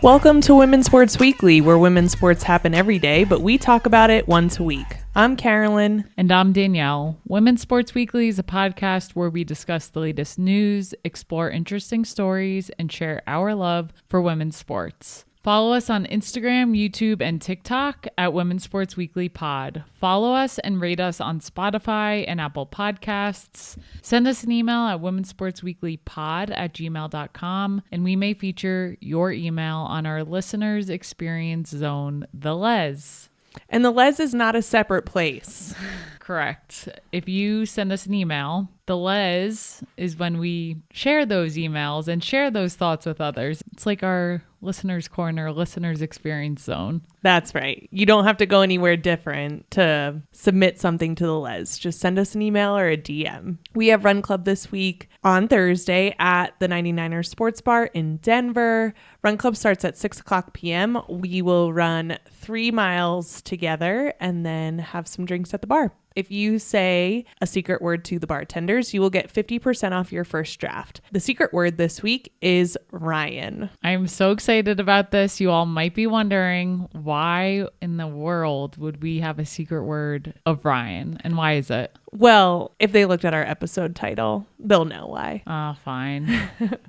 Welcome to Women's Sports Weekly, where women's sports happen every day, but we talk about it once a week. I'm Carolyn. And I'm Danielle. Women's Sports Weekly is a podcast where we discuss the latest news, explore interesting stories, and share our love for women's sports. Follow us on Instagram, YouTube, and TikTok at WomensSportsWeeklyPod. Follow us and rate us on Spotify and Apple Podcasts. Send us an email at WomensSportsWeeklyPod@gmail.com, and we may feature your email on our Listeners Experience Zone, the Les. And the Les is not a separate place. Correct. If you send us an email, the Les is when we share those emails and share those thoughts with others. It's like our listeners' corner, listeners' experience zone. That's right. You don't have to go anywhere different to submit something to the Les. Just send us an email or a DM. We have Run Club this week on Thursday at the 99ers Sports Bar in Denver. Run Club starts at 6 o'clock p.m. We will run 3 miles together and then have some drinks at the bar. If you say a secret word to the bartenders, you will get 50% off your first draft. The secret word this week is Ryan. I'm so excited about this. You all might be wondering, why in the world would we have a secret word of Ryan? And why is it? Well, if they looked at our episode title, they'll know why. Oh, fine.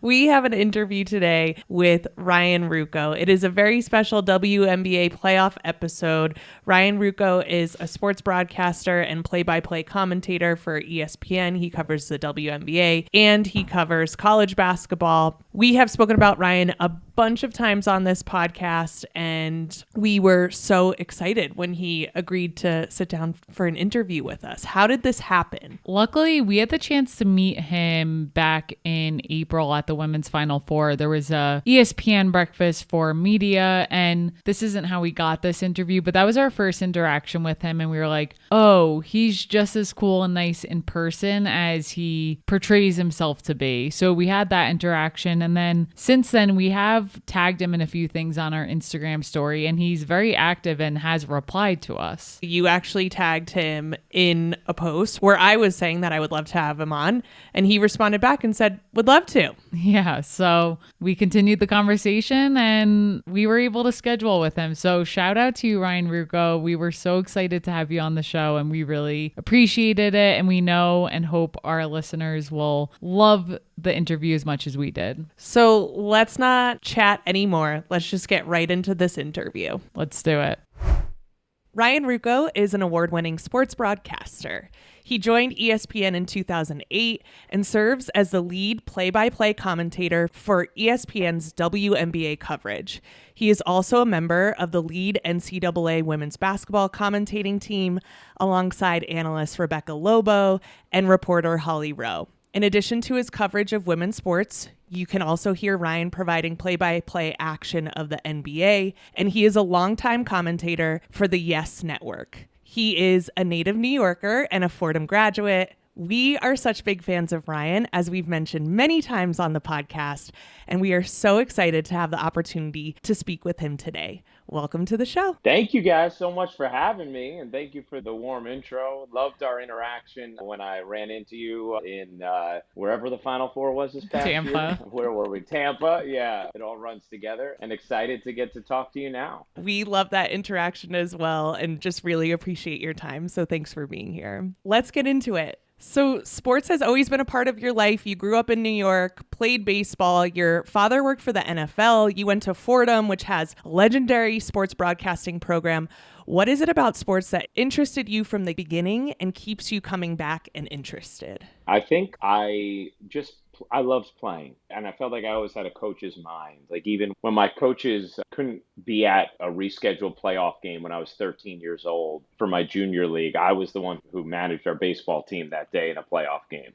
We have an interview today with Ryan Ruocco. It is a very special WNBA playoff episode. Ryan Ruocco is a sports broadcaster and play-by-play commentator for ESPN. He covers the WNBA and he covers college basketball. We have spoken about Ryan a bunch of times on this podcast, and we were so excited when he agreed to sit down for an interview with us. How did this happen? Luckily, we had the chance to meet him back in April at the Women's Final Four. There was a ESPN breakfast for media, and this isn't how we got this interview, but that was our first interaction with him, and we were like, oh, he's just as cool and nice in person as he portrays himself to be. So we had that interaction, and then since then, we have tagged him in a few things on our Instagram story, and he's very active and has replied to us. You actually tagged him in a post where I was saying that I would love to have him on, and he responded back and said, would love to. Yeah, so we continued the conversation and we were able to schedule with him. So shout out to you, Ryan Ruocco. We were so excited to have you on the show, and we really appreciated it, and we know and hope our listeners will love the interview as much as we did. So let's not chat anymore. Let's just get right into this interview. Let's do it. Ryan Ruocco is an award-winning sports broadcaster. He joined ESPN in 2008 and serves as the lead play-by-play commentator for ESPN's WNBA coverage. He is also a member of the lead NCAA women's basketball commentating team alongside analyst Rebecca Lobo and reporter Holly Rowe. In addition to his coverage of women's sports, you can also hear Ryan providing play-by-play action of the NBA, and he is a longtime commentator for the Yes Network. He is a native New Yorker and a Fordham graduate. We are such big fans of Ryan, as we've mentioned many times on the podcast, and we are so excited to have the opportunity to speak with him today. Welcome to the show. Thank you guys so much for having me, and thank you for the warm intro. Loved our interaction when I ran into you in wherever the Final Four was this past Tampa. year. Where were we? Tampa. Yeah, it all runs together, and excited to get to talk to you now. We love that interaction as well, and just really appreciate your time. So thanks for being here. Let's get into it. So sports has always been a part of your life. You grew up in New York, played baseball. Your father worked for the NFL. You went to Fordham, which has a legendary sports broadcasting program. What is it about sports that interested you from the beginning and keeps you coming back and interested? I think I loved playing, and I felt like I always had a coach's mind. Like even when my coaches couldn't be at a rescheduled playoff game when I was 13 years old for my junior league, I was the one who managed our baseball team that day in a playoff game,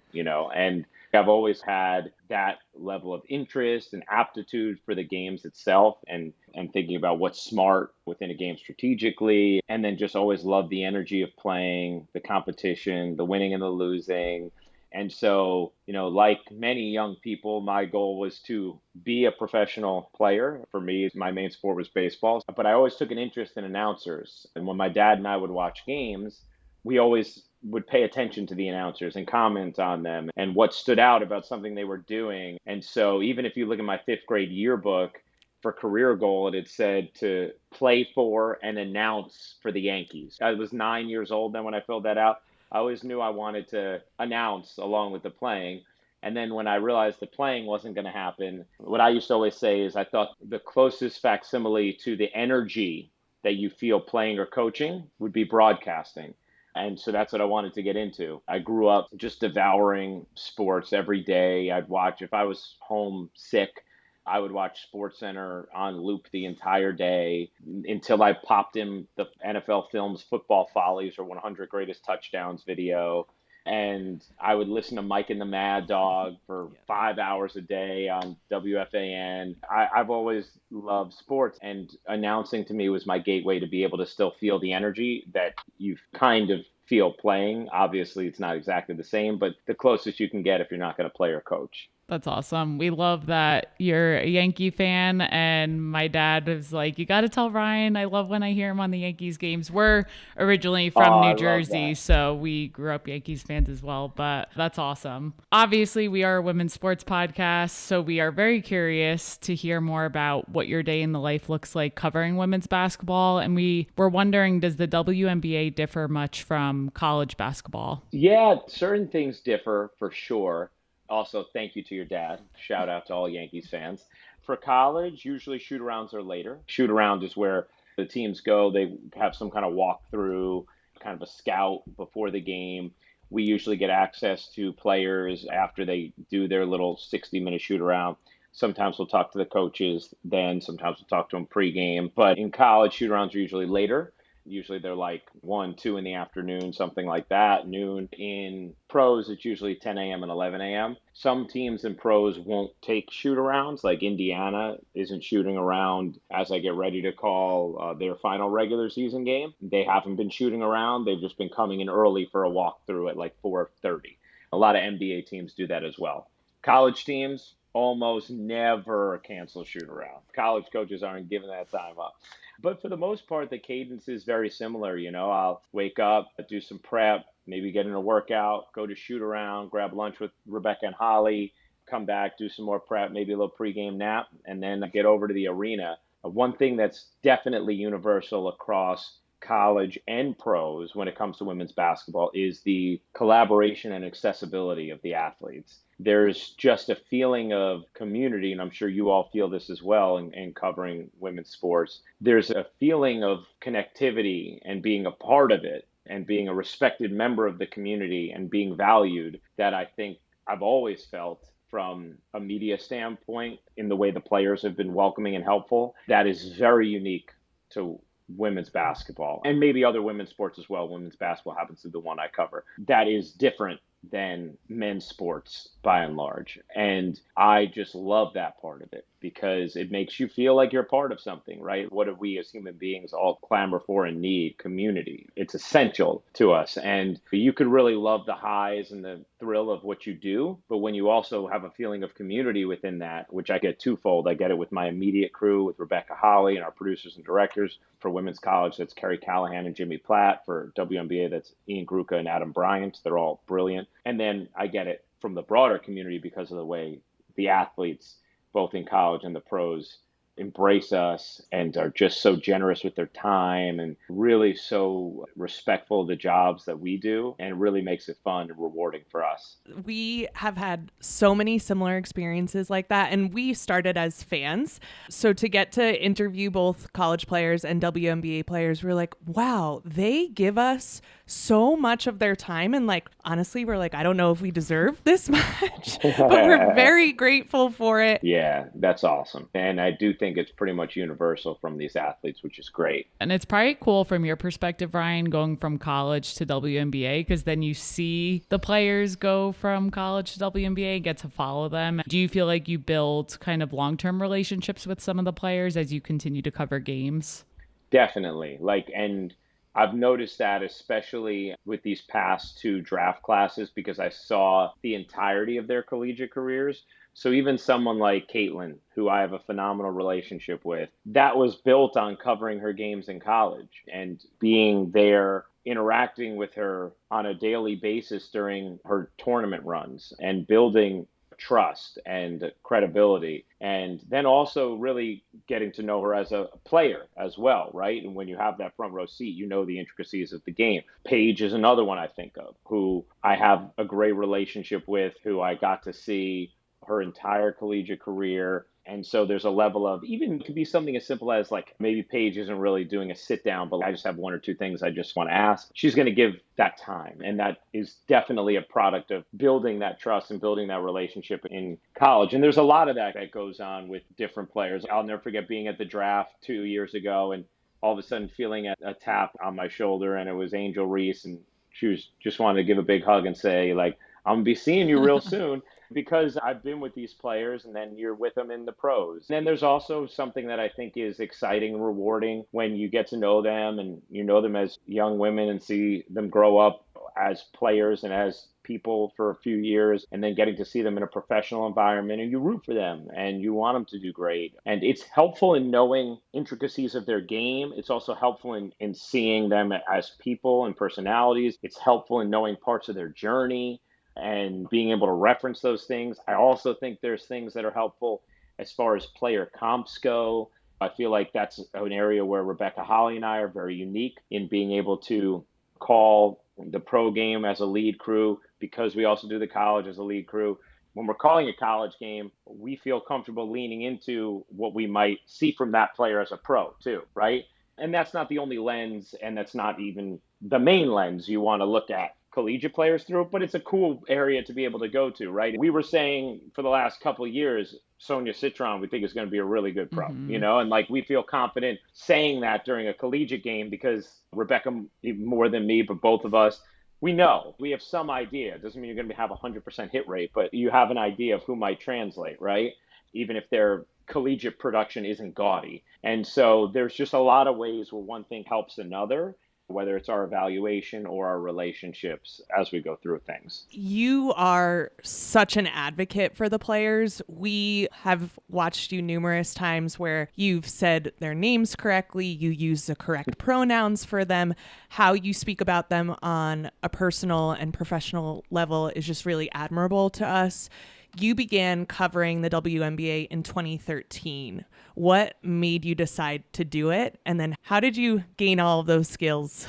and I've always had that level of interest and aptitude for the games itself and thinking about what's smart within a game strategically, and then just always loved the energy of playing, the competition, the winning and the losing. And so, like many young people, my goal was to be a professional player. For me, my main sport was baseball, but I always took an interest in announcers. And when my dad and I would watch games, we always would pay attention to the announcers and comment on them and what stood out about something they were doing. And so even if you look at my fifth grade yearbook, for career goal, it had said to play for and announce for the Yankees. I was 9 years old then when I filled that out. I always knew I wanted to announce along with the playing. And then when I realized the playing wasn't going to happen, what I used to always say is I thought the closest facsimile to the energy that you feel playing or coaching would be broadcasting. And so that's what I wanted to get into. I grew up just devouring sports every day. I'd watch, if I was home sick, I would watch SportsCenter on loop the entire day until I popped in the NFL Films Football Follies or 100 Greatest Touchdowns video. And I would listen to Mike and the Mad Dog for 5 hours a day on WFAN. I've always loved sports, and announcing to me was my gateway to be able to still feel the energy that you kind of feel playing. Obviously, it's not exactly the same, but the closest you can get if you're not going to play or coach. That's awesome. We love that you're a Yankee fan. And my dad was like, you got to tell Ryan, I love when I hear him on the Yankees games. We're originally from New Jersey, so we grew up Yankees fans as well. But that's awesome. Obviously, we are a women's sports podcast, so we are very curious to hear more about what your day in the life looks like covering women's basketball. And we were wondering, does the WNBA differ much from college basketball? Yeah, certain things differ for sure. Also, thank you to your dad. Shout out to all Yankees fans. For college, usually shoot arounds are later. Shoot around is where the teams go. They have some kind of walkthrough, kind of a scout before the game. We usually get access to players after they do their little 60-minute shoot around. Sometimes we'll talk to the coaches then, sometimes we'll talk to them pregame. But in college, shoot arounds are usually later. Usually they're like 1, 2 in the afternoon, something like that, noon. In pros, it's usually 10 a.m. and 11 a.m. Some teams in pros won't take shoot arounds, like Indiana isn't shooting around as I get ready to call their final regular season game. They haven't been shooting around. They've just been coming in early for a walkthrough at like 4:30. A lot of NBA teams do that as well. College teams almost never cancel shoot around. College coaches aren't giving that time up. But for the most part, the cadence is very similar. I'll wake up, do some prep, maybe get in a workout, go to shoot around, grab lunch with Rebecca and Holly, come back, do some more prep, maybe a little pregame nap, and then get over to the arena. One thing that's definitely universal across college and pros when it comes to women's basketball is the collaboration and accessibility of the athletes. There's just a feeling of community, and I'm sure you all feel this as well in covering women's sports. There's a feeling of connectivity and being a part of it and being a respected member of the community and being valued that I think I've always felt from a media standpoint in the way the players have been welcoming and helpful. That is very unique to women's basketball and maybe other women's sports as well. Women's basketball happens to be the one I cover. That is different than men's sports by and large. And I just love that part of it because it makes you feel like you're part of something, right? What do we as human beings all clamor for and need? Community. It's essential to us. And you could really love the highs and the thrill of what you do. But when you also have a feeling of community within that, which I get twofold, I get it with my immediate crew, with Rebecca Holly and our producers and directors. For women's college, that's Kerry Callahan and Jimmy Platt. For WNBA, that's Ian Gruca and Adam Bryant. They're all brilliant. And then I get it from the broader community because of the way the athletes, both in college and the pros, embrace us and are just so generous with their time and really so respectful of the jobs that we do, and really makes it fun and rewarding for us. We have had so many similar experiences like that, and we started as fans. So to get to interview both college players and WNBA players, we're like, wow, they give us so much of their time. And honestly, we're like, I don't know if we deserve this much, but we're very grateful for it. Yeah, that's awesome. And I do think it's pretty much universal from these athletes, which is great. And it's probably cool from your perspective, Ryan, going from college to WNBA, because then you see the players go from college to WNBA and get to follow them. Do you feel like you build kind of long-term relationships with some of the players as you continue to cover games? Definitely. And I've noticed that especially with these past 2 draft classes because I saw the entirety of their collegiate careers. So even someone like Caitlin, who I have a phenomenal relationship with, that was built on covering her games in college and being there, interacting with her on a daily basis during her tournament runs and building trust and credibility. And then also really getting to know her as a player as well, right? And when you have that front row seat, you know the intricacies of the game. Paige is another one I think of, who I have a great relationship with, who I got to see her entire collegiate career. And so there's a level of, even it could be something as simple as like maybe Paige isn't really doing a sit down, but I just have one or two things I just want to ask. She's going to give that time. And that is definitely a product of building that trust and building that relationship in college. And there's a lot of that that goes on with different players. I'll never forget being at the draft 2 years ago and all of a sudden feeling a tap on my shoulder, and it was Angel Reese, and she was just wanted to give a big hug and say, like, I'm going to be seeing you real soon, because I've been with these players and then you're with them in the pros. And then there's also something that I think is exciting and rewarding when you get to know them and you know them as young women and see them grow up as players and as people for a few years, and then getting to see them in a professional environment, and you root for them and you want them to do great. And it's helpful in knowing intricacies of their game. It's also helpful in seeing them as people and personalities. It's helpful in knowing parts of their journey and being able to reference those things. I also think there's things that are helpful as far as player comps go. I feel like that's an area where Rebecca Holly and I are very unique in being able to call the pro game as a lead crew, because we also do the college as a lead crew. When we're calling a college game, we feel comfortable leaning into what we might see from that player as a pro too, right? And that's not the only lens, and that's not even the main lens you want to look at collegiate players through, but it's a cool area to be able to go to, right? We were saying for the last couple of years, Sonia Citron, we think is going to be a really good pro, and like we feel confident saying that during a collegiate game because Rebecca, more than me, but both of us, we know, we have some idea. It doesn't mean you're going to have a 100% hit rate, but you have an idea of who might translate, right? Even if their collegiate production isn't gaudy. And so there's just a lot of ways where one thing helps another, whether it's our evaluation or our relationships as we go through things. You are such an advocate for the players. We have watched you numerous times where you've said their names correctly, you use the correct pronouns for them. How you speak about them on a personal and professional level is just really admirable to us. You began covering the WNBA in 2013. What made you decide to do it? And then how did you gain all of those skills?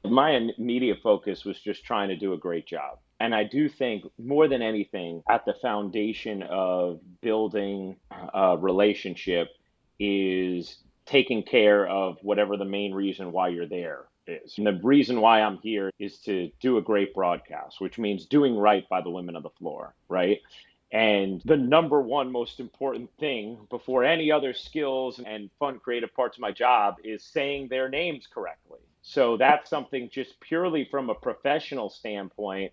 My immediate focus was just trying to do a great job. And I do think more than anything, at the foundation of building a relationship is taking care of whatever the main reason why you're there is. And the reason why I'm here is to do a great broadcast, which means doing right by the women of the floor, right? And the number one most important thing before any other skills and fun creative parts of my job is saying their names correctly. So that's something just purely from a professional standpoint,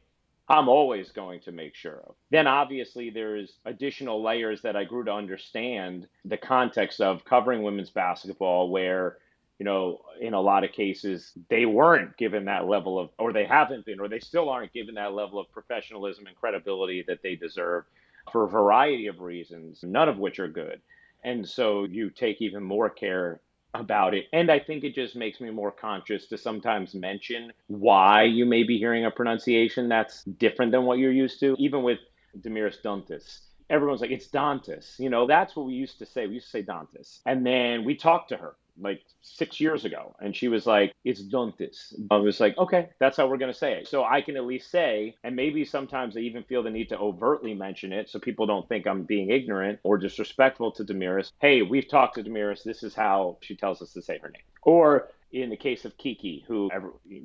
I'm always going to make sure of. Then obviously there's additional layers that I grew to understand the context of covering women's basketball where, in a lot of cases, they weren't given that level of, or they haven't been, or they still aren't given that level of professionalism and credibility that they deserve for a variety of reasons, none of which are good. And so you take even more care about it. And I think it just makes me more conscious to sometimes mention why you may be hearing a pronunciation that's different than what you're used to. Even with Demiris Duntis, everyone's like, it's Dantas. That's what we used to say. We used to say Dantas. And then we talked to her like 6 years ago, and she was like, it's Duntis. I was like, okay, that's how we're going to say it. So I can at least say, and maybe sometimes I even feel the need to overtly mention it so people don't think I'm being ignorant or disrespectful to Demiris. Hey, we've talked to Demiris. This is how she tells us to say her name. Or in the case of Kiki, who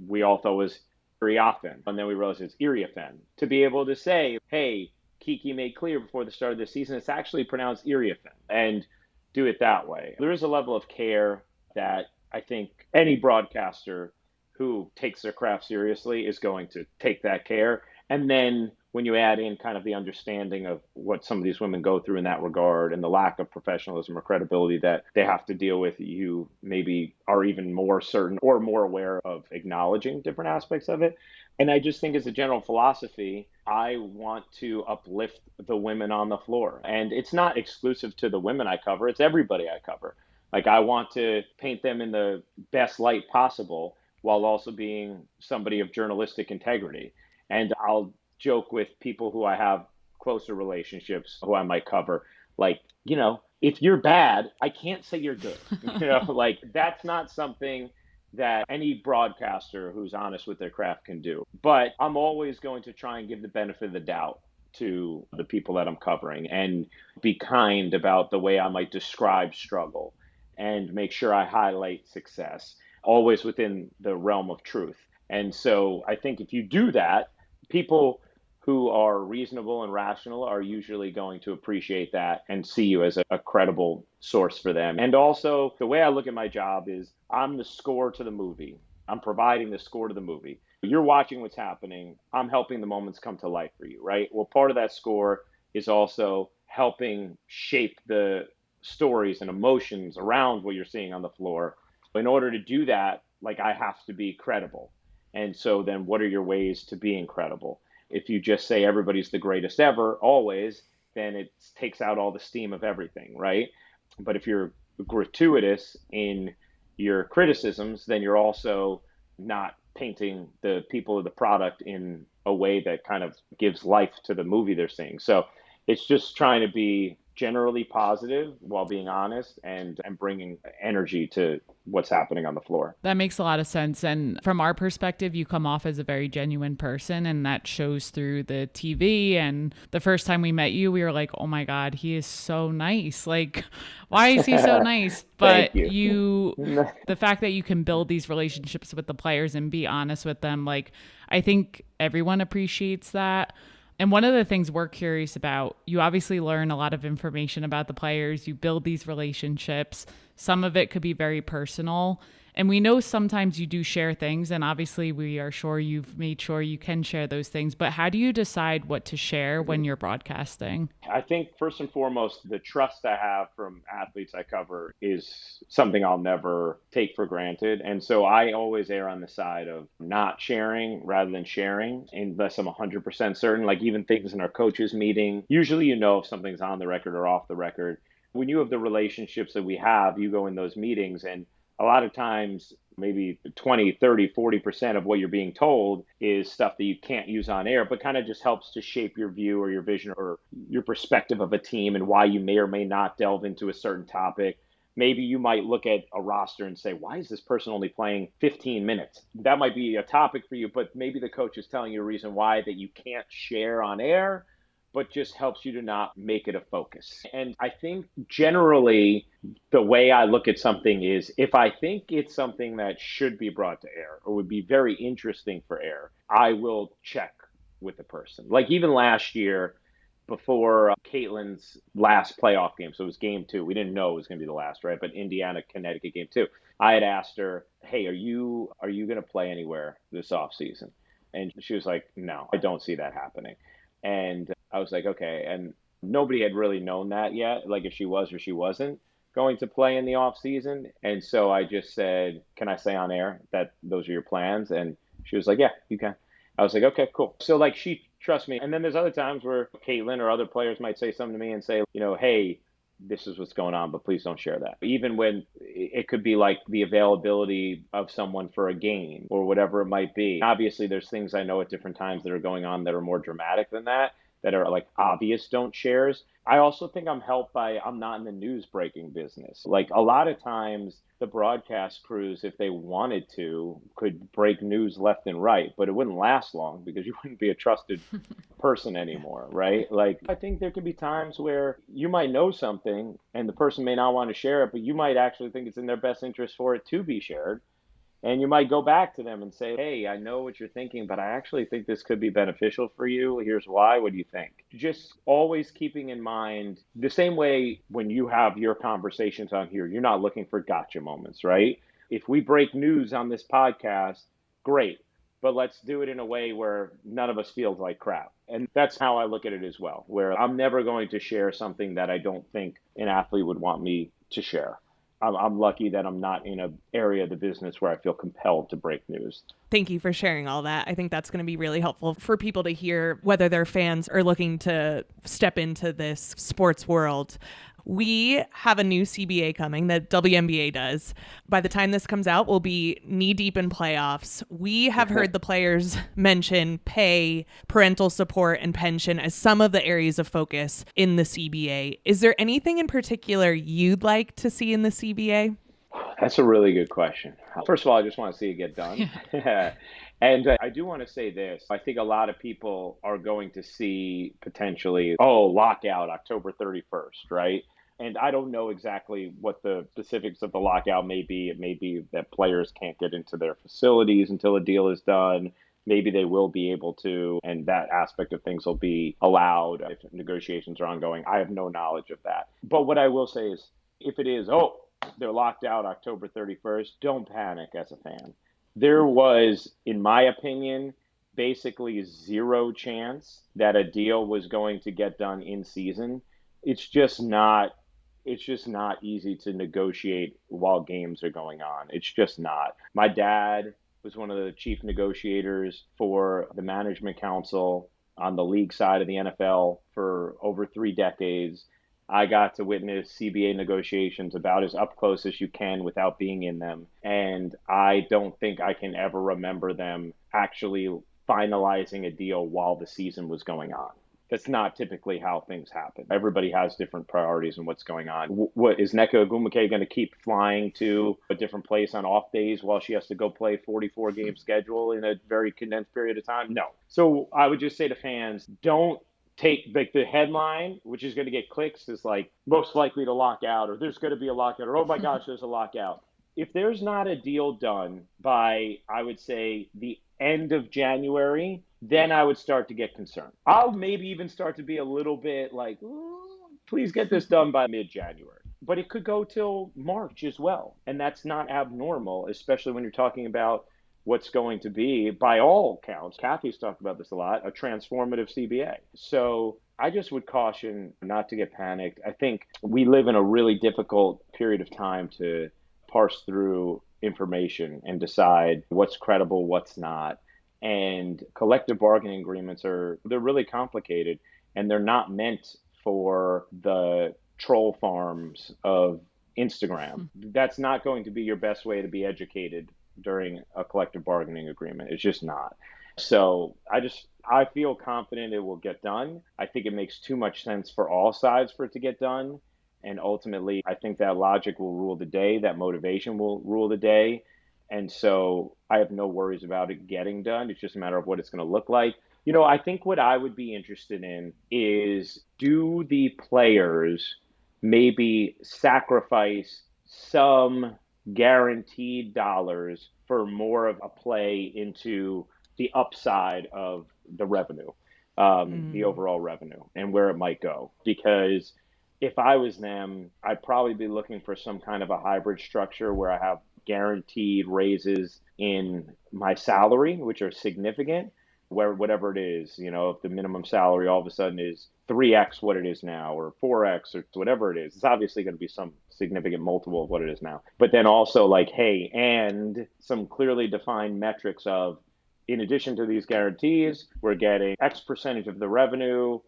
we all thought was Iriafen, and then we realized it's Iriafen. To be able to say, hey, Kiki made clear before the start of the season, it's actually pronounced Iriafen. And do it that way. There is a level of care that I think any broadcaster who takes their craft seriously is going to take that care. And then when you add in kind of the understanding of what some of these women go through in that regard and the lack of professionalism or credibility that they have to deal with, you maybe are even more certain or more aware of acknowledging different aspects of it. And I just think as a general philosophy, I want to uplift the women on the floor. And it's not exclusive to the women I cover, it's everybody I cover. Like, I want to paint them in the best light possible while also being somebody of journalistic integrity. And I'll joke with people who I have closer relationships who I might cover, like, if you're bad, I can't say you're good. Like that's not something that any broadcaster who's honest with their craft can do. But I'm always going to try and give the benefit of the doubt to the people that I'm covering and be kind about the way I might describe struggle and make sure I highlight success, always within the realm of truth. And so I think if you do that, people who are reasonable and rational are usually going to appreciate that and see you as a credible source for them. And also, the way I look at my job is I'm the score to the movie. I'm providing the score to the movie. You're watching what's happening. I'm helping the moments come to life for you, right? Well, part of that score is also helping shape the stories and emotions around what you're seeing on the floor. In order to do that, like I have to be credible. And so then what are your ways to be incredible? If you just say everybody's the greatest ever, always, then it takes out all the steam of everything, right? But if you're gratuitous in your criticisms, then you're also not painting the people of the product in a way that kind of gives life to the movie they're seeing. So it's just trying to be generally positive while being honest and bringing energy to what's happening on the floor. That makes a lot of sense. And from our perspective, you come off as a very genuine person, and that shows through the TV. And the first time we met you, we were like, oh my God, he is so nice. Like, why is he so nice? But the fact that you can build these relationships with the players and be honest with them, like, I think everyone appreciates that. And one of the things we're curious about, you obviously learn a lot of information about the players. You build these relationships. Some of it could be very personal. And we know sometimes you do share things, and obviously we are sure you've made sure you can share those things. But how do you decide what to share when you're broadcasting? I think first and foremost, the trust I have from athletes I cover is something I'll never take for granted. And so I always err on the side of not sharing rather than sharing unless I'm 100% certain. Like even things in our coaches meeting, usually if something's on the record or off the record. When you have the relationships that we have, you go in those meetings and a lot of times, maybe 20, 30, 40% of what you're being told is stuff that you can't use on air, but kind of just helps to shape your view or your vision or your perspective of a team and why you may or may not delve into a certain topic. Maybe you might look at a roster and say, why is this person only playing 15 minutes? That might be a topic for you, but maybe the coach is telling you a reason why that you can't share on air, but just helps you to not make it a focus. And I think generally the way I look at something is if I think it's something that should be brought to air or would be very interesting for air, I will check with the person. Like even last year, before Caitlin's last playoff game, so it was game 2. We didn't know it was going to be the last, right? But Indiana, Connecticut game 2. I had asked her, hey, are you going to play anywhere this offseason? And she was like, no, I don't see that happening. And I was like, okay. And nobody had really known that yet, like if she was or she wasn't going to play in the off season. And so I just said, can I say on air that those are your plans? And she was like, yeah, you can. I was like, okay, cool. So like she trusts me. And then there's other times where Caitlin or other players might say something to me and say, hey, this is what's going on, but please don't share that. Even when it could be like the availability of someone for a game or whatever it might be. Obviously, there's things I know at different times that are going on that are more dramatic than that are like obvious don't shares. I also think I'm helped by I'm not in the news breaking business. Like a lot of times the broadcast crews, if they wanted to, could break news left and right, but it wouldn't last long because you wouldn't be a trusted person anymore, right? Like I think there could be times where you might know something and the person may not want to share it, but you might actually think it's in their best interest for it to be shared. And you might go back to them and say, hey, I know what you're thinking, but I actually think this could be beneficial for you. Here's why. What do you think? Just always keeping in mind the same way when you have your conversations on here, you're not looking for gotcha moments, right? If we break news on this podcast, great. But let's do it in a way where none of us feels like crap. And that's how I look at it as well, where I'm never going to share something that I don't think an athlete would want me to share. I'm lucky that I'm not in an area of the business where I feel compelled to break news. Thank you for sharing all that. I think that's going to be really helpful for people to hear, whether they're fans or looking to step into this sports world. We have a new CBA coming that WNBA does. By the time this comes out, we'll be knee deep in playoffs. We have heard the players mention pay, parental support, and pension as some of the areas of focus in the CBA. Is there anything in particular you'd like to see in the CBA? That's a really good question. First of all, I just want to see it get done. And I do want to say this. I think a lot of people are going to see potentially, lockout October 31st, right? And I don't know exactly what the specifics of the lockout may be. It may be that players can't get into their facilities until a deal is done. Maybe they will be able to, and that aspect of things will be allowed if negotiations are ongoing. I have no knowledge of that. But what I will say is, if it is, they're locked out October 31st, don't panic as a fan. There was, in my opinion, basically zero chance that a deal was going to get done in season. It's just not easy to negotiate while games are going on. It's just not. My dad was one of the chief negotiators for the management council on the league side of the NFL for over 3 decades. I got to witness CBA negotiations about as up close as you can without being in them. And I don't think I can ever remember them actually finalizing a deal while the season was going on. That's not typically how things happen. Everybody has different priorities and what's going on. What is Nneka Ogwumike going to keep flying to a different place on off days while she has to go play 44 game schedule in a very condensed period of time? No. So I would just say to fans, don't take like the headline, which is going to get clicks, is like most likely to lock out, or there's going to be a lockout, or oh my gosh, there's a lockout. If there's not a deal done by, I would say, the end of January, then I would start to get concerned. I'll maybe even start to be a little bit like, please get this done by mid-January. But it could go till March as well. And that's not abnormal, especially when you're talking about what's going to be, by all counts, Kathy's talked about this a lot, a transformative CBA. So I just would caution not to get panicked. I think we live in a really difficult period of time to parse through information and decide what's credible, what's not. And collective bargaining agreements they're really complicated, and they're not meant for the troll farms of Instagram. That's not going to be your best way to be educated during a collective bargaining agreement. It's just not. So I feel confident it will get done. I think it makes too much sense for all sides for it to get done. And ultimately, I think that logic will rule the day, that motivation will rule the day. And so I have no worries about it getting done. It's just a matter of what it's going to look like. I think what I would be interested in is, do the players maybe sacrifice some guaranteed dollars for more of a play into the upside of the revenue, the overall revenue, and where it might go? Because if I was them, I'd probably be looking for some kind of a hybrid structure where I have guaranteed raises in my salary, which are significant, where whatever it is, if the minimum salary all of a sudden is 3x what it is now, or 4x, or whatever it is, it's obviously going to be some significant multiple of what it is now. But then also like, hey, and some clearly defined metrics of, in addition to these guarantees, we're getting X percentage of the revenue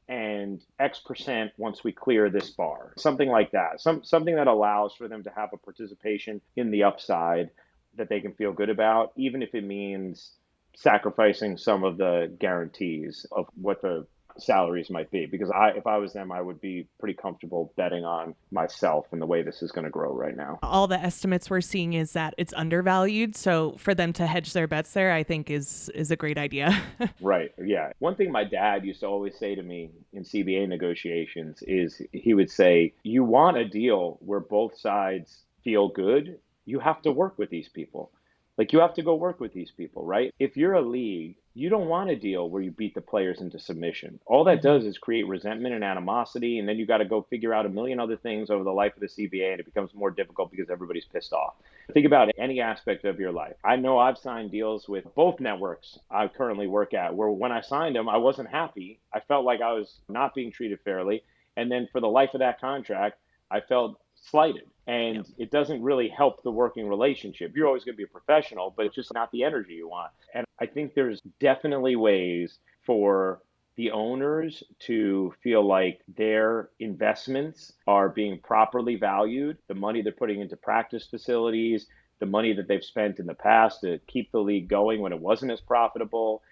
and X percent once we clear this bar, something like that. Something that allows for them to have a participation in the upside that they can feel good about, even if it means sacrificing some of the guarantees of what the salaries might be. Because if I was them, I would be pretty comfortable betting on myself and the way this is going to grow right now. All the estimates we're seeing is that it's undervalued. So for them to hedge their bets there, I think is a great idea. Right. Yeah. One thing my dad used to always say to me in CBA negotiations is, he would say, you want a deal where both sides feel good, you have to work with these people. Like, you have to go work with these people, right? If you're a league, you don't want a deal where you beat the players into submission. All that does is create resentment and animosity, and then you got to go figure out a million other things over the life of the CBA, and it becomes more difficult because everybody's pissed off. Think about any aspect of your life. I know I've signed deals with both networks I currently work at, where when I signed them, I wasn't happy. I felt like I was not being treated fairly. And then for the life of that contract, I felt slighted. And it doesn't really help the working relationship. You're always going to be a professional, but it's just not the energy you want. And I think there's definitely ways for the owners to feel like their investments are being properly valued, the money they're putting into practice facilities, the money that they've spent in the past to keep the league going when it wasn't as profitable,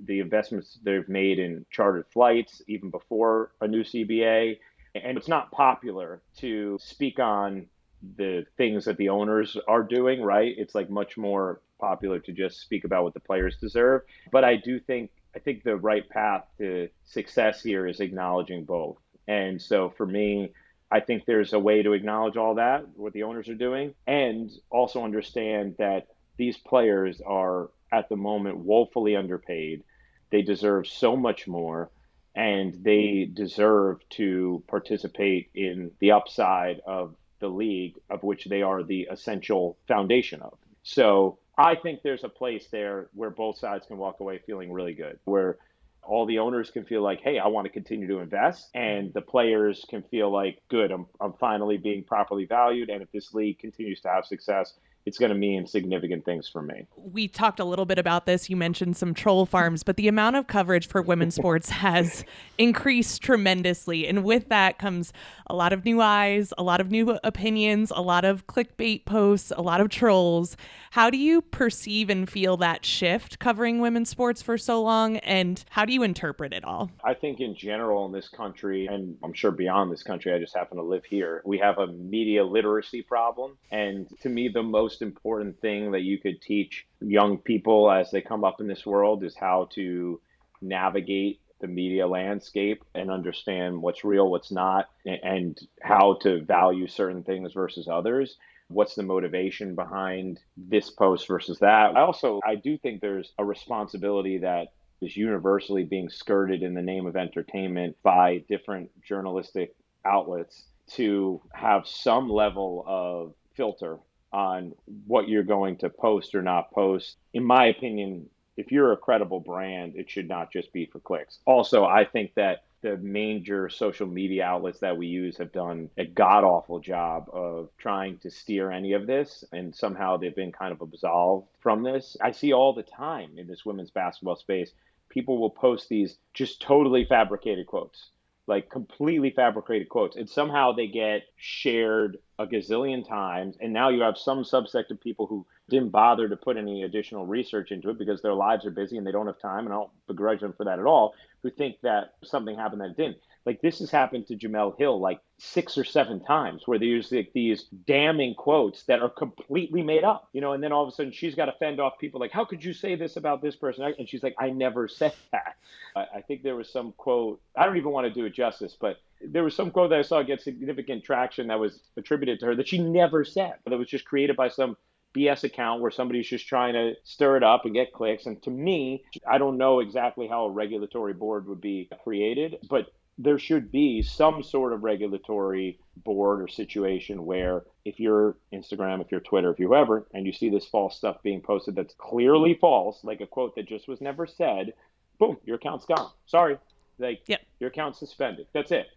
the investments they've made in chartered flights even before a new CBA. And it's not popular to speak on the things that the owners are doing, right? It's like much more popular to just speak about what the players deserve. But I think the right path to success here is acknowledging both. And so for me, I think there's a way to acknowledge all that, what the owners are doing, and also understand that these players are at the moment woefully underpaid. They deserve so much more, and they deserve to participate in the upside of the league, of which they are the essential foundation of. So I think there's a place there where both sides can walk away feeling really good, where all the owners can feel like, hey, I want to continue to invest, and the players can feel like, good, I'm finally being properly valued, and if this league continues to have success, it's going to mean significant things for me. We talked a little bit about this. You mentioned some troll farms, but the amount of coverage for women's sports has increased tremendously. And with that comes a lot of new eyes, a lot of new opinions, a lot of clickbait posts, a lot of trolls. How do you perceive and feel that shift covering women's sports for so long? And how do you interpret it all? I think in general in this country, and I'm sure beyond this country, I just happen to live here, we have a media literacy problem. And to me, the most important thing that you could teach young people as they come up in this world is how to navigate the media landscape and understand what's real, what's not, and how to value certain things versus others. What's the motivation behind this post versus that? I do think there's a responsibility that is universally being skirted in the name of entertainment by different journalistic outlets to have some level of filter on what you're going to post or not post. In my opinion, if you're a credible brand, it should not just be for clicks. Also, I think that the major social media outlets that we use have done a god awful job of trying to steer any of this, and somehow they've been kind of absolved from this. I see all the time in this women's basketball space, people will post these just totally fabricated quotes, like completely fabricated quotes, and somehow they get shared a gazillion times. And now you have some subsect of people who didn't bother to put any additional research into it because their lives are busy and they don't have time, and I don't begrudge them for that at all, who think that something happened that didn't. Like, this has happened to Jamel Hill like 6 or 7 times, where they use like these damning quotes that are completely made up, and then all of a sudden she's got to fend off people like, how could you say this about this person? And she's like, I never said that. I think there was some quote, I don't even want to do it justice, but there was some quote that I saw get significant traction that was attributed to her that she never said, but it was just created by some BS account where somebody's just trying to stir it up and get clicks. And to me, I don't know exactly how a regulatory board would be created, but there should be some sort of regulatory board or situation where if you're Instagram, if you're Twitter, if you're whoever, and you see this false stuff being posted that's clearly false, like a quote that just was never said, boom, your account's gone. Sorry. Like, yep. Your account's suspended. That's it.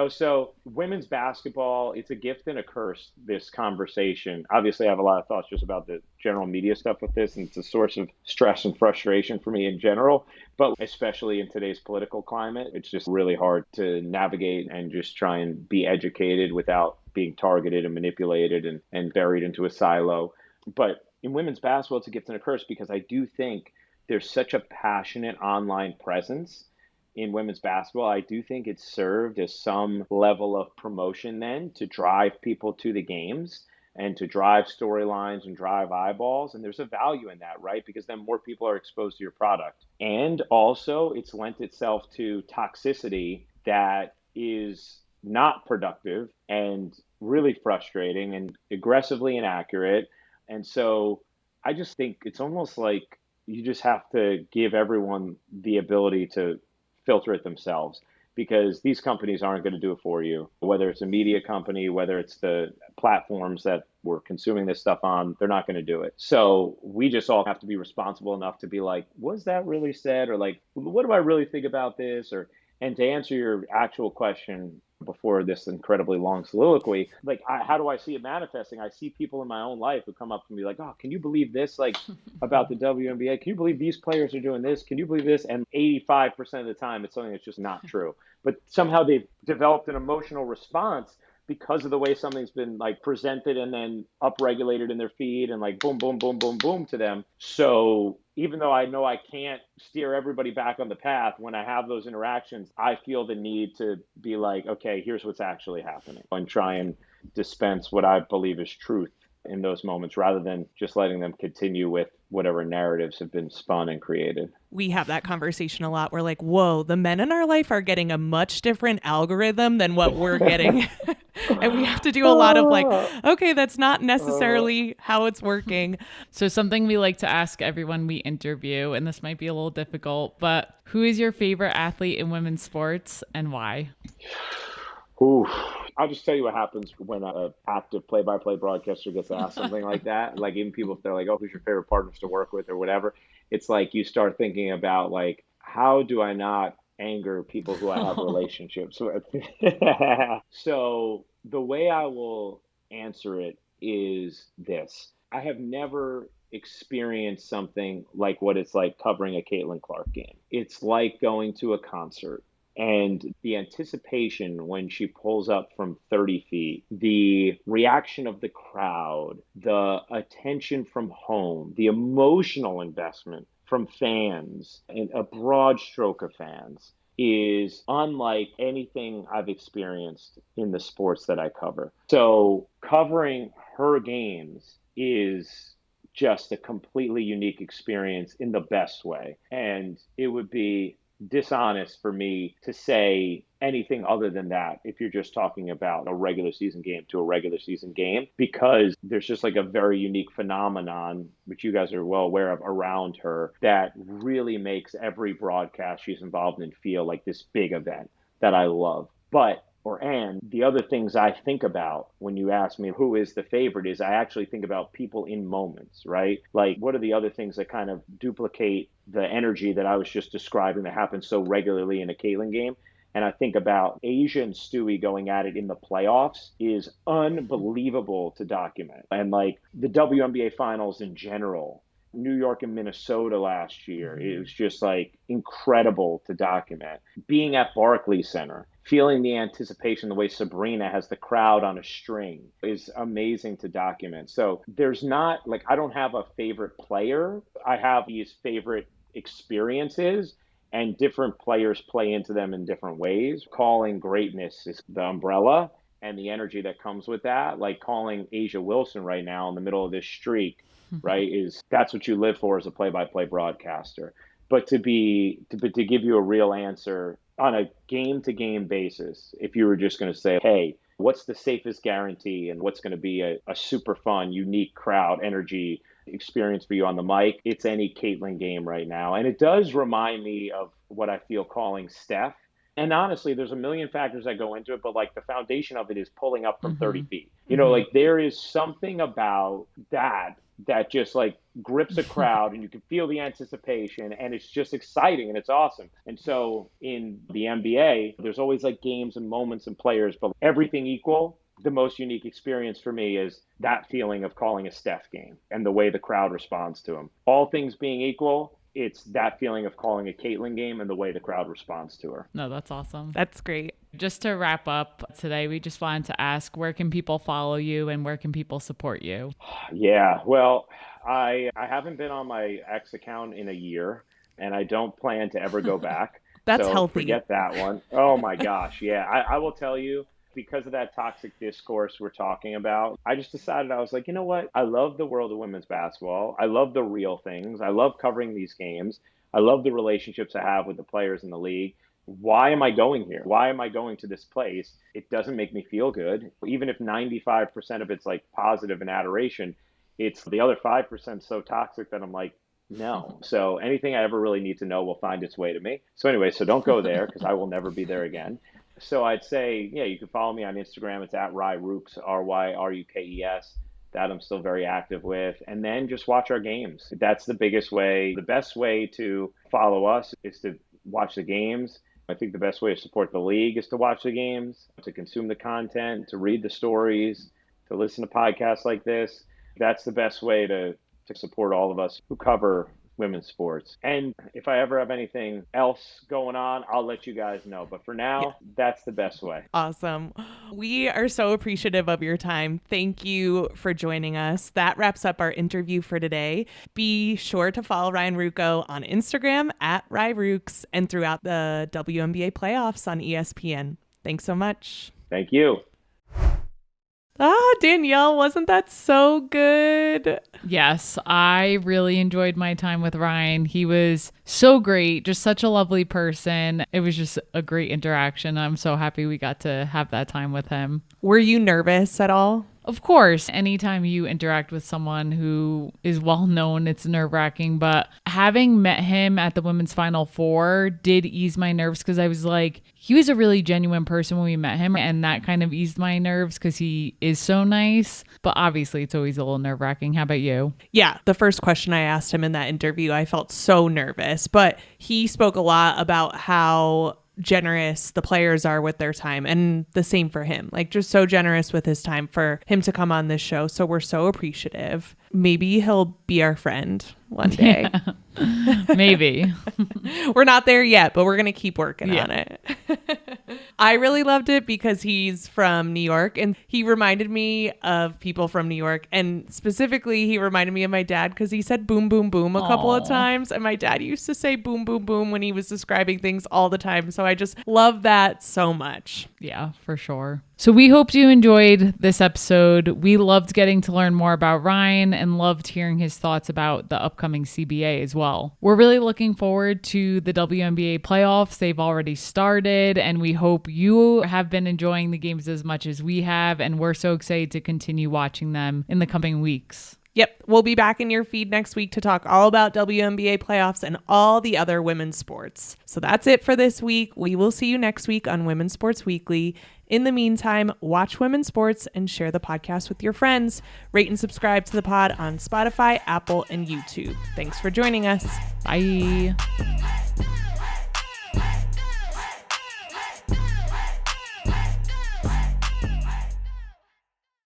So women's basketball, it's a gift and a curse, this conversation. Obviously, I have a lot of thoughts just about the general media stuff with this, and it's a source of stress and frustration for me in general, but especially in today's political climate, it's just really hard to navigate and just try and be educated without being targeted and manipulated and buried into a silo. But in women's basketball, it's a gift and a curse because I do think there's such a passionate online presence in women's basketball. I do think it's served as some level of promotion then to drive people to the games and to drive storylines and drive eyeballs. And there's a value in that, right? Because then more people are exposed to your product. And also it's lent itself to toxicity that is not productive and really frustrating and aggressively inaccurate. And so I just think it's almost like you just have to give everyone the ability to filter it themselves, because these companies aren't going to do it for you. Whether it's a media company, whether it's the platforms that we're consuming this stuff on, they're not going to do it. So we just all have to be responsible enough to be like, was that really said? Or like, what do I really think about this? And to answer your actual question, before this incredibly long soliloquy, like, how do I see it manifesting? I see people in my own life who come up to me like, oh, can you believe this? Like, about the WNBA? Can you believe these players are doing this? Can you believe this? And 85% of the time, it's something that's just not true. But somehow they've developed an emotional response because of the way something's been like presented and then upregulated in their feed and like boom, boom, boom, boom, boom to them. So even though I know I can't steer everybody back on the path, when I have those interactions, I feel the need to be like, okay, here's what's actually happening, and try and dispense what I believe is truth in those moments rather than just letting them continue with whatever narratives have been spun and created. We have that conversation a lot. We're like, whoa, the men in our life are getting a much different algorithm than what we're getting. And we have to do a lot of like, okay, that's not necessarily how it's working. So something we like to ask everyone we interview, and this might be a little difficult, but who is your favorite athlete in women's sports and why? Ooh, I'll just tell you what happens when an active play-by-play broadcaster gets asked something like that. Like, even people, if they're like, oh, who's your favorite partners to work with or whatever, it's like you start thinking about, like, how do I not anger people who I have relationships with? So the way I will answer it is this. I have never experienced something like what it's like covering a Caitlin Clark game. It's like going to a concert. And the anticipation when she pulls up from 30 feet, the reaction of the crowd, the attention from home, the emotional investment from fans, and a broad stroke of fans is unlike anything I've experienced in the sports that I cover. So covering her games is just a completely unique experience in the best way. And it would be dishonest for me to say anything other than that if you're just talking about a regular season game to a regular season game, because there's just like a very unique phenomenon, which you guys are well aware of, around her that really makes every broadcast she's involved in feel like this big event that I love. And the other things I think about when you ask me who is the favorite is I actually think about people in moments, right? Like, what are the other things that kind of duplicate the energy that I was just describing that happens so regularly in a Caitlin game? And I think about Asia and Stewie going at it in the playoffs is unbelievable to document. And like the WNBA finals in general, New York and Minnesota last year, it was just like incredible to document. Being at Barclays Center, feeling the anticipation, the way Sabrina has the crowd on a string is amazing to document. So there's not like, I don't have a favorite player. I have these favorite experiences, and different players play into them in different ways. Calling greatness is the umbrella and the energy that comes with that. Like calling Asia Wilson right now in the middle of this streak, right, is that's what you live for as a play-by-play broadcaster. But to give you a real answer on a game-to-game basis, if you were just going to say, hey, what's the safest guarantee and what's going to be a super fun, unique crowd energy experience for you on the mic, it's any Caitlin game right now. And it does remind me of what I feel calling Steph. And honestly, there's a million factors that go into it, but like the foundation of it is pulling up from 30 feet. You know, like there is something about that just like grips a crowd and you can feel the anticipation and it's just exciting and it's awesome. And so in the NBA, there's always like games and moments and players, but everything equal, the most unique experience for me is that feeling of calling a Steph game and the way the crowd responds to him. All things being equal, it's that feeling of calling a Caitlin game and the way the crowd responds to her. No, that's awesome. That's great. Just to wrap up today, we just wanted to ask, where can people follow you and where can people support you? Yeah, well, I haven't been on my X account in a year, and I don't plan to ever go back. That's so healthy. Forget that one. Oh my gosh, yeah. I will tell you, because of that toxic discourse we're talking about, I just decided, I was like, you know what? I love the world of women's basketball. I love the real things. I love covering these games. I love the relationships I have with the players in the league. Why am I going here? Why am I going to this place? It doesn't make me feel good. Even if 95% of it's like positive and adoration, it's the other 5% so toxic that I'm like, no. So anything I ever really need to know will find its way to me. So anyway, so don't go there because I will never be there again. So I'd say, yeah, you can follow me on Instagram. It's at Ryan Ruocco, Ryrukes. That I'm still very active with. And then just watch our games. That's the biggest way. The best way to follow us is to watch the games I think the best way to support the league is to watch the games, to consume the content, to read the stories, to listen to podcasts like this. That's the best way to support all of us who cover women's sports. And if I ever have anything else going on, I'll let you guys know. But for now, that's the best way. Awesome. We are so appreciative of your time. Thank you for joining us. That wraps up our interview for today. Be sure to follow Ryan Ruocco on Instagram at RyRooks and throughout the WNBA playoffs on ESPN. Thanks so much. Thank you. Danielle, wasn't that so good? Yes, I really enjoyed my time with Ryan. He was so great, just such a lovely person. It was just a great interaction. I'm so happy we got to have that time with him. Were you nervous at all? Of course, anytime you interact with someone who is well known, it's nerve-wracking. But having met him at the Women's Final Four did ease my nerves because I was like, he was a really genuine person when we met him. And that kind of eased my nerves because he is so nice. But obviously, it's always a little nerve-wracking. How about you? Yeah, the first question I asked him in that interview, I felt so nervous. But he spoke a lot about how generous the players are with their time, and the same for him, like just so generous with his time for him to come on this show. So we're so appreciative. Maybe he'll be our friend one day. Yeah, maybe. We're not there yet, but we're going to keep working on it. I really loved it because he's from New York and he reminded me of people from New York. And specifically, he reminded me of my dad because he said boom, boom, boom a couple of times. And my dad used to say boom, boom, boom when he was describing things all the time. So I just love that so much. Yeah, for sure. So we hoped you enjoyed this episode. We loved getting to learn more about Ryan and loved hearing his thoughts about the upcoming CBA as well. We're really looking forward to the WNBA playoffs. They've already started, and we hope you have been enjoying the games as much as we have, and we're so excited to continue watching them in the coming weeks. Yep, we'll be back in your feed next week to talk all about WNBA playoffs and all the other women's sports. So that's it for this week. We will see you next week on Women's Sports Weekly. In the meantime, watch women's sports and share the podcast with your friends. Rate and subscribe to the pod on Spotify, Apple, and YouTube. Thanks for joining us. Bye.